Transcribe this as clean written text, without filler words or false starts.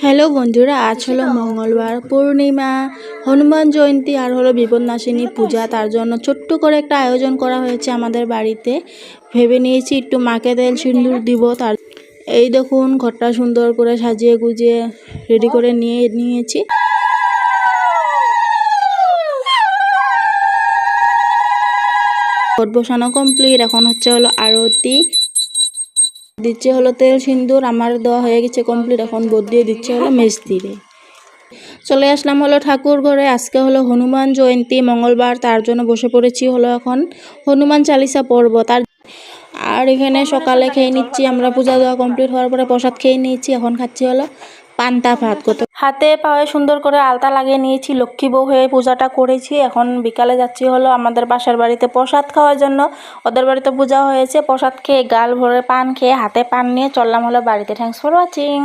Hello বন্ধুরা, আজ হলো মঙ্গলবার, পূর্ণিমা, হনুমান জয়ন্তী আর হলো বিপন্নাসিনী পূজা। তার জন্য ছোট্ট করে একটা আয়োজন করা হয়েছে আমাদের বাড়িতে। ভেবে নিয়েছি একটু মাকে তেল সিঁদুর দিব। তার এই দেখুন, ঘরটা সুন্দর করে সাজিয়ে গুজিয়ে রেডি করে নিয়েছি। ঘট বসানো কমপ্লিট, এখন হচ্ছে হলো আরতি দিচ্ছে হলো তেল সিঁদুর। আমার দেওয়া হয়ে গেছে কমপ্লিট, এখন বোধ দিয়ে দিচ্ছে হলো মিস্ত্রিরে। চলে আসলাম হলো ঠাকুর ঘরে। আজকে হলো হনুমান জয়ন্তী, মঙ্গলবার, তার জন্য বসে পড়েছি হলো এখন হনুমান চালিসা পড়ব। আর এখানে সকালে খেয়ে নিচ্ছি আমরা, পূজা দেওয়া কমপ্লিট হওয়ার পরে প্রসাদ খেয়ে নিয়েছি। এখন খাচ্ছি হলো পান্তা ভাত। হাতে পায়ে সুন্দর করে আলতা লাগিয়ে নিয়েছি, লক্ষ্মী বউ হয়ে পূজাটা করেছি। এখন বিকালে যাচ্ছি হলো আমাদের পাশের বাড়িতে প্রসাদ খাওয়ার জন্য। ওদের বাড়িতে পূজা হয়েছে, প্রসাদ খেয়ে গাল ভরে পান খেয়ে হাতে পান নিয়ে চললাম হলো বাড়িতে। Thanks for watching.